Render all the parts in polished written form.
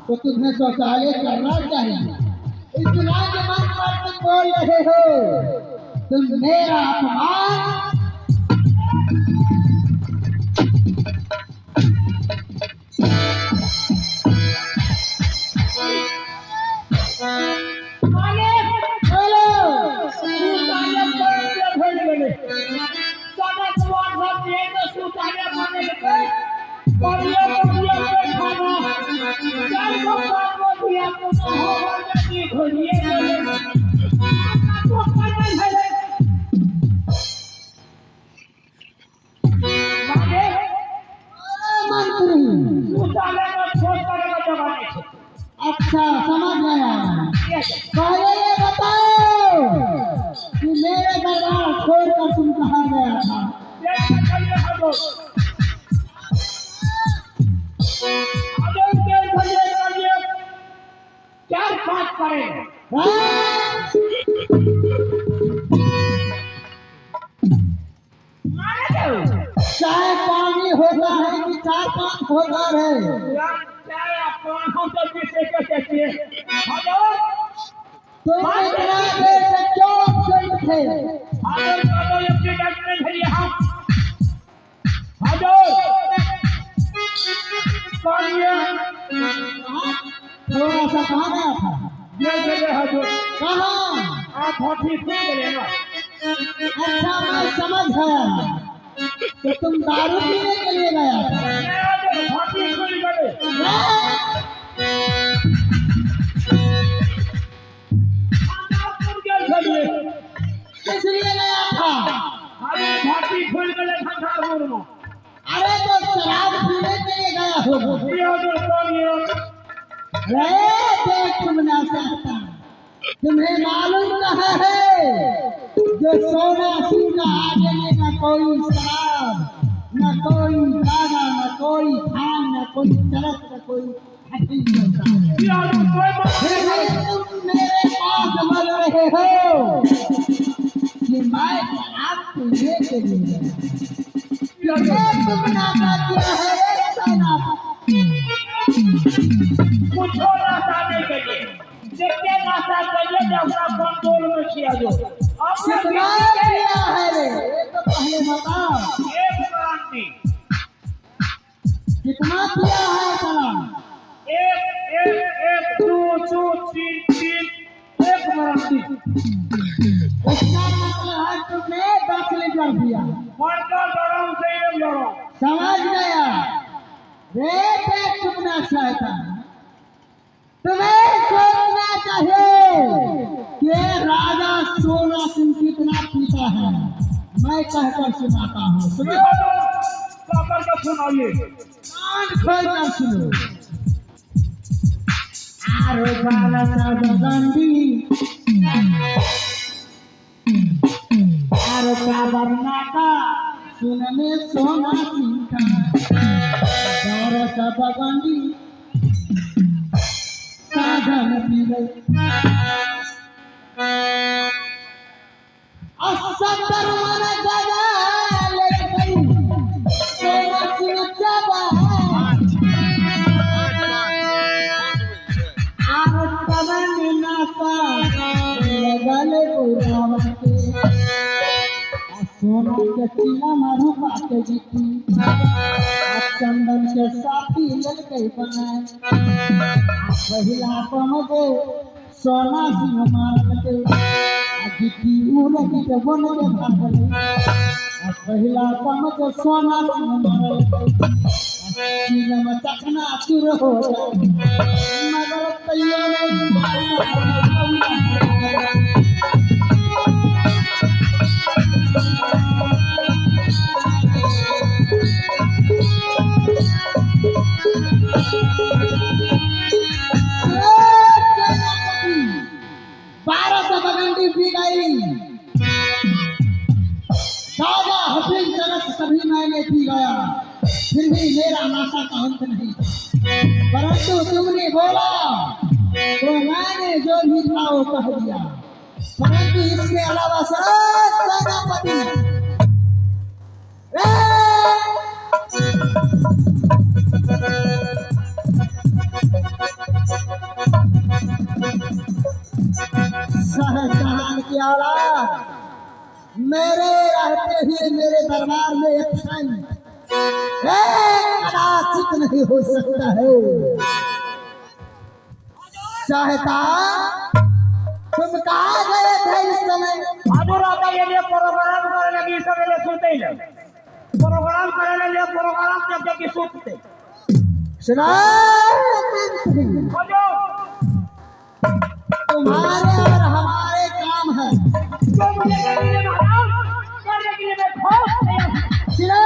तो तुम्हें शौचालय करना चाहिए। इतना के मन पर तुम बोल रहे हो, तुम मेरा अपमान। अच्छा समझ गया। पहले ये बताओ कि मेरे दरबार छोड़कर तुम कहाँ गया था? क्या बात करें? चाहे पानी होता है कि 4-5 होता है, तो इतना देर से क्यों absent थे? थोड़ा सा कहाँ गया था? कहाँ? अच्छा मैं समझ गया, तो तुम दारू पीने के लिए गया था? इसलिए गया था। अरे तो शराब पीने के लिए गया होगा। देख तुम ना सकता, तुम्हें मालूम कहाँ है जो सोना सूना आगे में न कोई शराब, न कोई गाना, न कोई धान, न कोई चरस, न कोई हड्डी चलता है। फिर भी तुम मेरे पास बोल रहे हो कि मैं शराब पीने के लिए गया। तुम नाता किया है सोना कुछो नाता नहीं करिए, जितने नाता करिए जब कंट्रोल में किया जो कितना किया है रे, ये तो पहले बताओ। एक क्रांति, कितना किया है सलाम? एक एक एक दो दो तीन तीन एक क्रांति। इसका मतलब है तुमने 10 लीटर दिया। मरकर लड़ो से लड़ो। समझ गया रे? देख तुमने शैतान, तुम्हें सोचना चाहिए कि राजा सोना सिंह कितना पीता है। मैं कहकर सुनाता हूँ, सुनो। सुनाइए, कान खोलकर सुनो। आरो बाला गंदी, आरो का बरना का सुनने सोना सिंह का, दौर सब गंदी साधन पीले, असतर मन जगा ले गई सोना सिंह जगा। आरो कवन नासा लगल बुरावते, सोना के चीला मारू पाके जीती, चंदन के साथी लड़के बनाए, पहिला पमगे सोना सिंह मारल के, जीती उलगी के बन के भागल, पहिला पमगे सोना सिंह मारल के, चीला में चकना चुर हो जाए, मगर तैयार सभी मैंने पी गया, फिर भी मेरा नाशा का अंत नहीं था। परंतु तुमने बोला तो मैंने जो भी था वो कह दिया, परंतु इसके अलावा सेनापति औलाद, मेरे रहते हुए मेरे दरबार में एक क्षण कदाचित नहीं हो सकता है। चाहता तुम कहाँ गए थे इस समय? हजूर आता ये लिए प्रोग्राम करने लगी सवेरे सोते ही प्रोग्राम करने लिए प्रोग्राम जब जब की सोते सुना हजूर तुम्हारे और हमारे काम है। जो मुझे करने के लिए मैं खोज सुनो,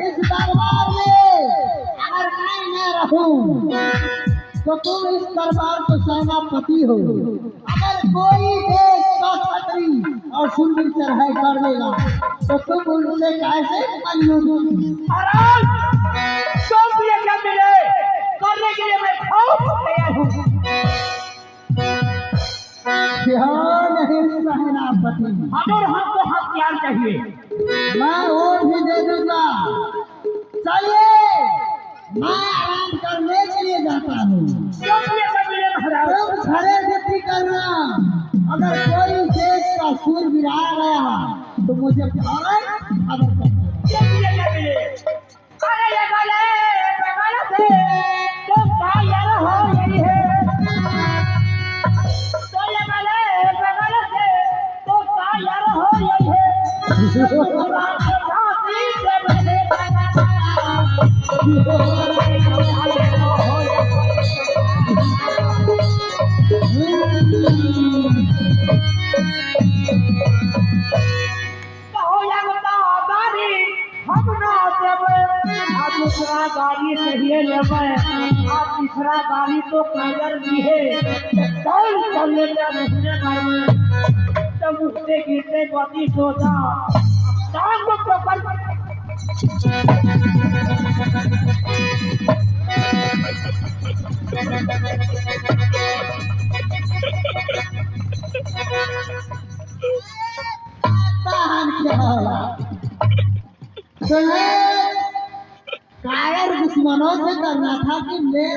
इस दरबार में अगर मैं न रहूं तो तुम इस दरबार को सेनापति हो। अगर कोई देश का खतरी और सुंदर चढ़ाई कर लेगा तो तुम उनसे कैसे मनोगी? महाराज सब ये क्या मिले करने के लिए मैं खोज तैयार हूँ। नहीं सेनापति, हजूर हमको हथियार चाहिए। मैं वो भी दे दूंगा। चलिए, मैं आराम करने के लिए जाता हूँ। सब ये क्या मिले महाराज? तुम खड़े गति करना। अगर कोई देश का सूर गिरा गया तो मुझे फौरन खबर करना। सब ये क्या मिले? अरे ये गले बगल से तुम कायर हो यही है। तो ये गले बगल से तुम कायर हो यही है। भगवान के साथी से बने दूसरा गाड़ी चाहिए लेवे आप तीसरा गाड़ी तो कागर भी है चल चल लेते रहने पर तब उठते गिरते गति सोचा टांग को पकड़ कायर दुश्मनों से करना था कि मैं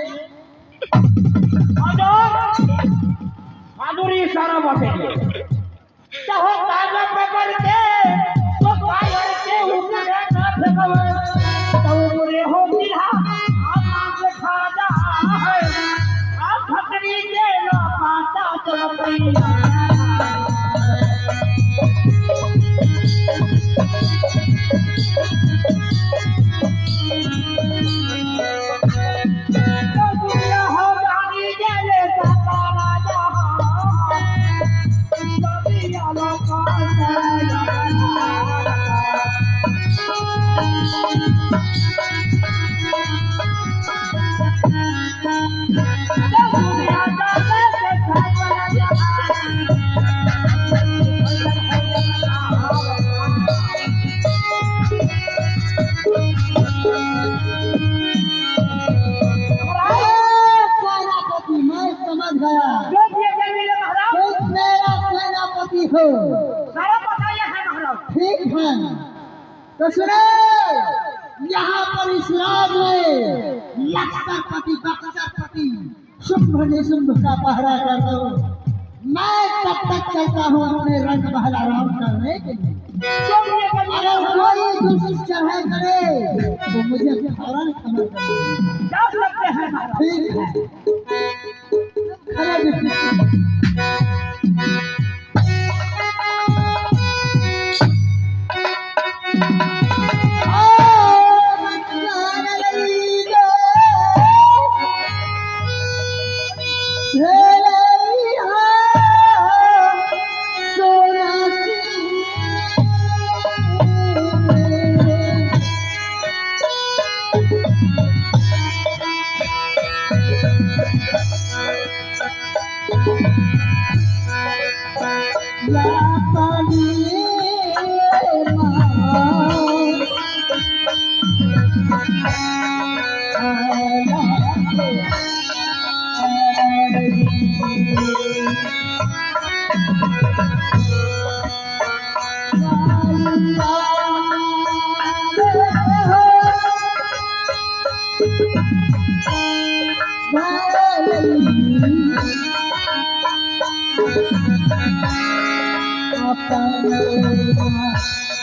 हाजुरी इशारा बतेंगे चाहो कागज पकड़ के तो कायर के ऊपर ना फेंकवे तो पूरे हो दिला आम से खा जा है आप खतरी के ना पाता चलती ठीक है। तो सुनो, यहाँ पर इस राज में लक्षपति बक्षपति शुंभ निशुंभ का पहरा करता हूँ। मैं तब तक चलता हूँ अपने रंग बहलाराम करने के लिए। अगर कोई दूसरी चढ़ाई करे तो मुझे फौरन खबर करें। ठीक है। खड़े अपना